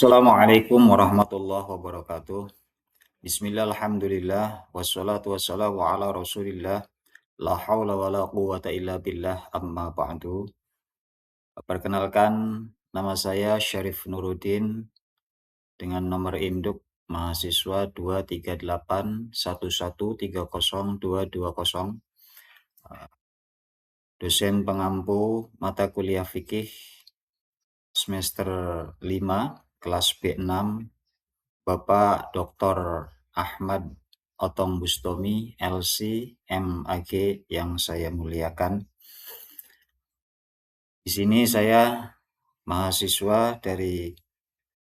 Assalamualaikum warahmatullahi wabarakatuh. Bismillah, alhamdulillah, wassalatu wassalamu ala rasulillah, la hawla wa la quwata illa billah, amma ba'du. Perkenalkan, nama saya Syarif Nuruddin dengan nomor induk mahasiswa 23811302220, dosen pengampu mata kuliah fikih semester 5, kelas B6, Bapak Dr. Ahmad Otong Bustomi, LC, MAG yang saya muliakan. Di sini saya mahasiswa dari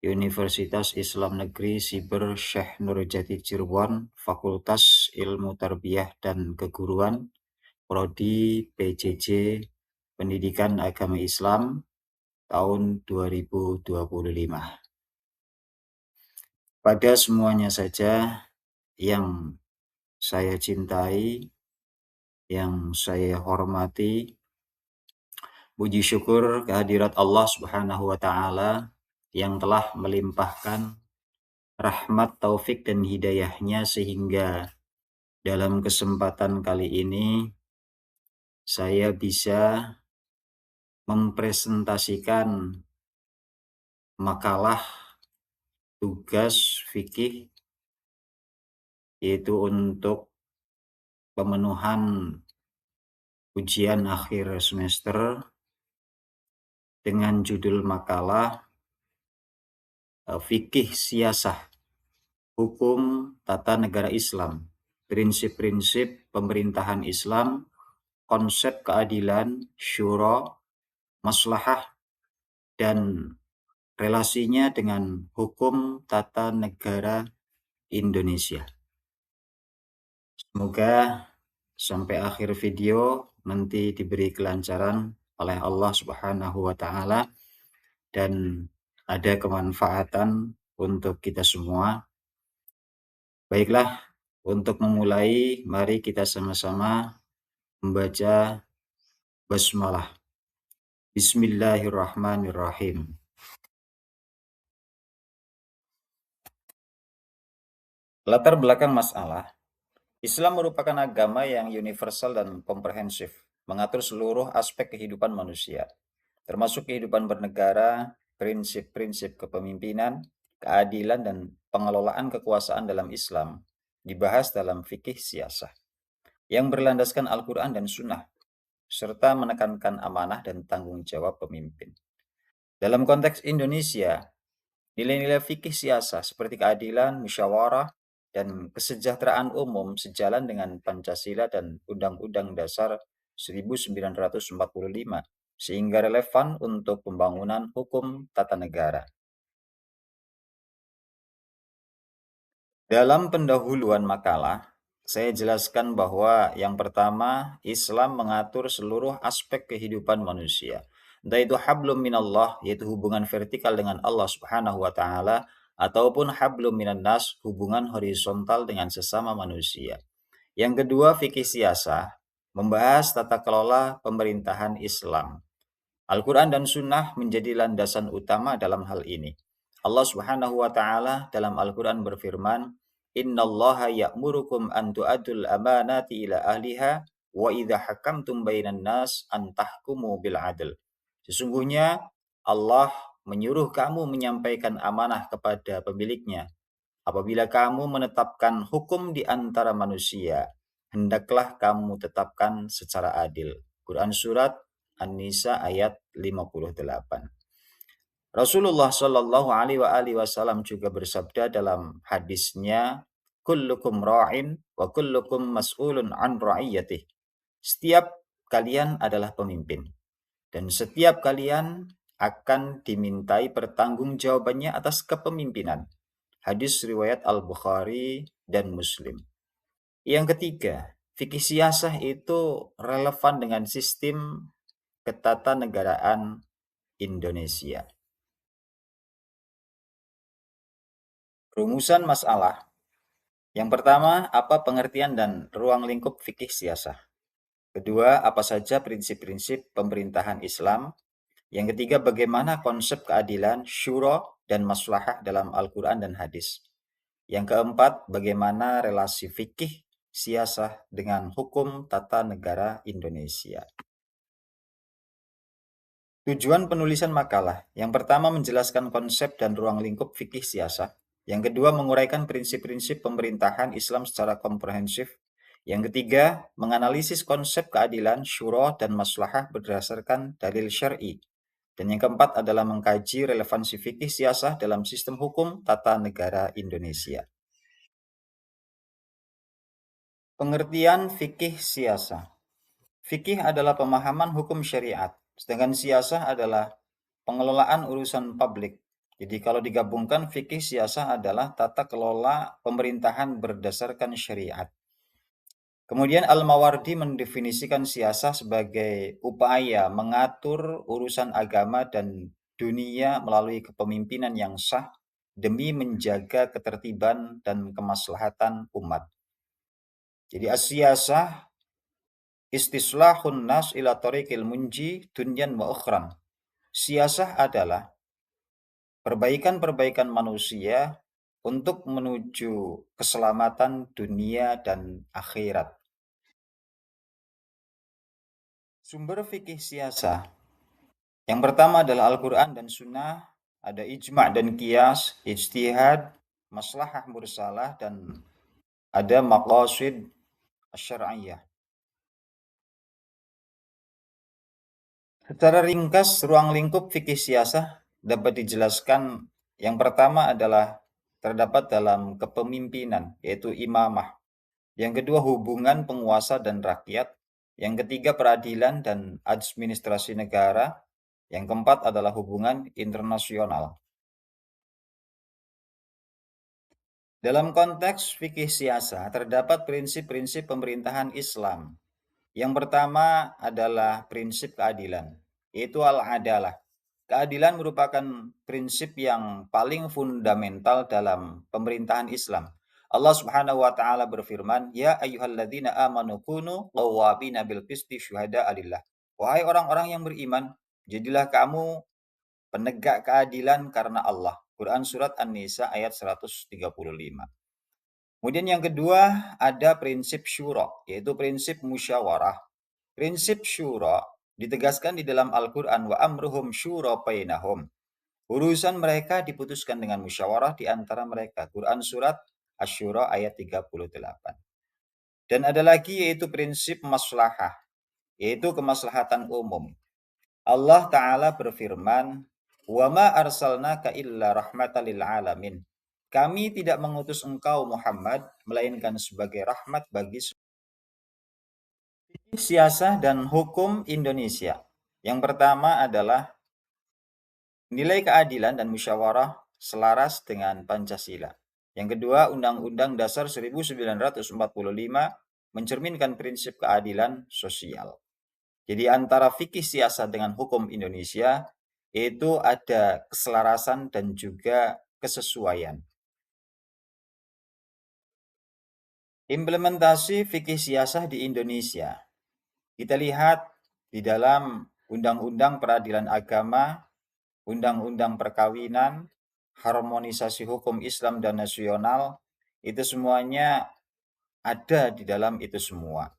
Universitas Islam Negeri Siber Syekh Nurjati Cirebon, Fakultas Ilmu Tarbiyah dan Keguruan, Prodi PJJ Pendidikan Agama Islam tahun 2025. Pada semuanya saja yang saya cintai, yang saya hormati, puji syukur kehadirat Allah Subhanahu wa Ta'ala yang telah melimpahkan rahmat, taufik, dan hidayahnya sehingga dalam kesempatan kali ini saya bisa mempresentasikan makalah tugas fikih, yaitu untuk pemenuhan ujian akhir semester dengan judul makalah Fikih Siasah, Hukum Tata Negara Islam, Prinsip-prinsip Pemerintahan Islam, Konsep Keadilan, Syura, Maslahah, dan relasinya dengan Hukum Tata Negara Indonesia. Semoga sampai akhir video nanti diberi kelancaran oleh Allah Subhanahu wa Ta'ala dan ada kemanfaatan untuk kita semua. Baiklah, untuk memulai, mari kita sama-sama membaca basmalah. Bismillahirrahmanirrahim. Latar belakang masalah. Islam merupakan agama yang universal dan komprehensif, mengatur seluruh aspek kehidupan manusia, termasuk kehidupan bernegara, prinsip-prinsip kepemimpinan, keadilan, dan pengelolaan kekuasaan dalam Islam dibahas dalam fikih siasah yang berlandaskan Al-Quran dan Sunnah, serta menekankan amanah dan tanggung jawab pemimpin. Dalam konteks Indonesia, nilai-nilai fikih siasah seperti keadilan, musyawarah, dan kesejahteraan umum sejalan dengan Pancasila dan Undang-Undang Dasar 1945, sehingga relevan untuk pembangunan hukum tata negara. Dalam pendahuluan makalah, saya jelaskan bahwa yang pertama, Islam mengatur seluruh aspek kehidupan manusia. Entah itu hablum minallah, yaitu hubungan vertikal dengan Allah Subhanahu wa Ta'ala, ataupun hablum minan nas, hubungan horizontal dengan sesama manusia. Yang kedua, fikih siasah membahas tata kelola pemerintahan Islam. Al-Quran dan Sunnah menjadi landasan utama dalam hal ini. Allah Subhanahu wa Ta'ala dalam Al-Quran berfirman, Innallaha ya'murukum an tu'adul amanati ila ahliha wa idha hakamtum bainan nas an tahkumu bil adl. Sesungguhnya Allah menyuruh kamu menyampaikan amanah kepada pemiliknya. Apabila kamu menetapkan hukum di antara manusia, hendaklah kamu tetapkan secara adil. Quran Surat An-Nisa ayat 58. Rasulullah Shallallahu Alaihi Wasallam juga bersabda dalam hadisnya, kullukum ra'in wa kullukum mas'ulun an ra'iyatih. Setiap kalian adalah pemimpin dan setiap kalian akan dimintai pertanggungjawabannya atas kepemimpinan. Hadis riwayat Al-Bukhari dan Muslim. Yang ketiga, fikih siasah itu relevan dengan sistem ketatanegaraan Indonesia. Rumusan masalah. Yang pertama, apa pengertian dan ruang lingkup fikih siasah? Kedua, apa saja prinsip-prinsip pemerintahan Islam? Yang ketiga, bagaimana konsep keadilan, syura, dan maslahah dalam Al-Quran dan hadis. Yang keempat, bagaimana relasi fikih siasah dengan hukum tata negara Indonesia. Tujuan penulisan makalah. Yang pertama, menjelaskan konsep dan ruang lingkup fikih siasah. Yang kedua, menguraikan prinsip-prinsip pemerintahan Islam secara komprehensif. Yang ketiga, menganalisis konsep keadilan, syura, dan maslahah berdasarkan dalil syar'i. Dan yang keempat adalah mengkaji relevansi fikih siasah dalam sistem hukum tata negara Indonesia. Pengertian fikih siasah. Fikih adalah pemahaman hukum syariat, sedangkan siasah adalah pengelolaan urusan publik. Jadi kalau digabungkan, fikih siasah adalah tata kelola pemerintahan berdasarkan syariat. Kemudian Al-Mawardi mendefinisikan siasah sebagai upaya mengatur urusan agama dan dunia melalui kepemimpinan yang sah demi menjaga ketertiban dan kemaslahatan umat. Jadi as-siyasah istislahun nas ila tariqil munji dunyan wa ukhran. Siasah adalah perbaikan-perbaikan manusia untuk menuju keselamatan dunia dan akhirat. Sumber fikih siasah. Yang pertama adalah Al-Quran dan Sunnah, ada ijma' dan qiyas, ijtihad, maslahah mursalah, dan ada maqasid syar'iyyah. Secara ringkas, ruang lingkup fikih siasah dapat dijelaskan yang pertama adalah terdapat dalam kepemimpinan, yaitu imamah. Yang kedua, hubungan penguasa dan rakyat. Yang ketiga, peradilan dan administrasi negara. Yang keempat adalah hubungan internasional. Dalam konteks fikih siasah, terdapat prinsip-prinsip pemerintahan Islam. Yang pertama adalah prinsip keadilan, yaitu al-adalah. Keadilan merupakan prinsip yang paling fundamental dalam pemerintahan Islam. Allah Subhanahu wa taala berfirman, "Ya ayyuhalladzina amanu kunu qawwamina bil qisti syuhada'a lillah." Wahai orang-orang yang beriman, jadilah kamu penegak keadilan karena Allah. Quran surat An-Nisa ayat 135. Kemudian yang kedua ada prinsip syura, yaitu prinsip musyawarah. Prinsip syura ditegaskan di dalam Al-Quran, wa amruhum syura bainahum. Urusan mereka diputuskan dengan musyawarah di antara mereka. Quran surat Asy-Syura ayat 38. Dan ada lagi yaitu prinsip maslahah, yaitu kemaslahatan umum. Allah Ta'ala berfirman, wa ma arsalnaka illa rahmatan lil alamin. Kami tidak mengutus engkau Muhammad, melainkan sebagai rahmat bagi siasah dan hukum Indonesia. Yang pertama adalah nilai keadilan dan musyawarah selaras dengan Pancasila. Yang kedua, Undang-Undang Dasar 1945 mencerminkan prinsip keadilan sosial. Jadi antara fikih siasah dengan hukum Indonesia itu ada keselarasan dan juga kesesuaian. Implementasi fikih siasah di Indonesia. Kita lihat di dalam Undang-Undang Peradilan Agama, Undang-Undang Perkawinan, harmonisasi hukum Islam dan nasional, itu semuanya ada di dalam itu semua.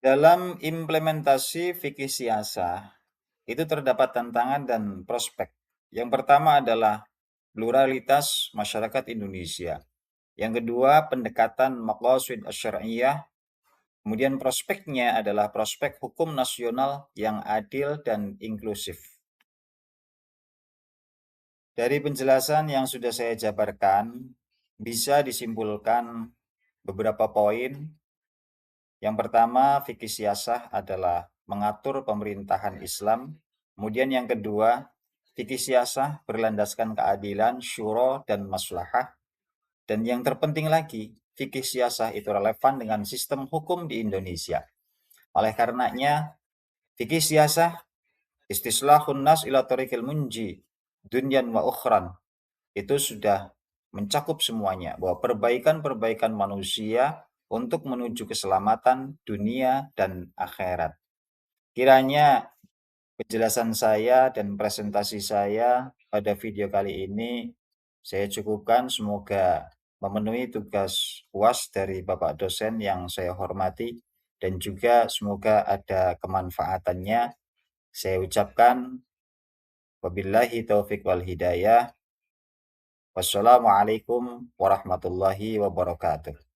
Dalam implementasi fikih siasah, itu terdapat tantangan dan prospek. Yang pertama adalah pluralitas masyarakat Indonesia. Yang kedua, pendekatan maqasid syar'iyyah. Kemudian prospeknya adalah prospek hukum nasional yang adil dan inklusif. Dari penjelasan yang sudah saya jabarkan, bisa disimpulkan beberapa poin. Yang pertama, fikih siasah adalah mengatur pemerintahan Islam. Kemudian yang kedua, fikih siasah berlandaskan keadilan, syura, dan maslahah. Dan yang terpenting lagi, fikih siasah itu relevan dengan sistem hukum di Indonesia. Oleh karenanya, fikih siasah istislahun nas ila tariqil munji dunyan wa ukhran itu sudah mencakup semuanya, bahwa perbaikan-perbaikan manusia untuk menuju keselamatan dunia dan akhirat. Kiranya Penjelasan saya dan presentasi saya pada video kali ini saya cukupkan. Semoga memenuhi tugas UAS dari Bapak dosen yang saya hormati dan juga semoga ada kemanfaatannya. Saya ucapkan wabillahi taufik wal hidayah. Wassalamualaikum warahmatullahi wabarakatuh.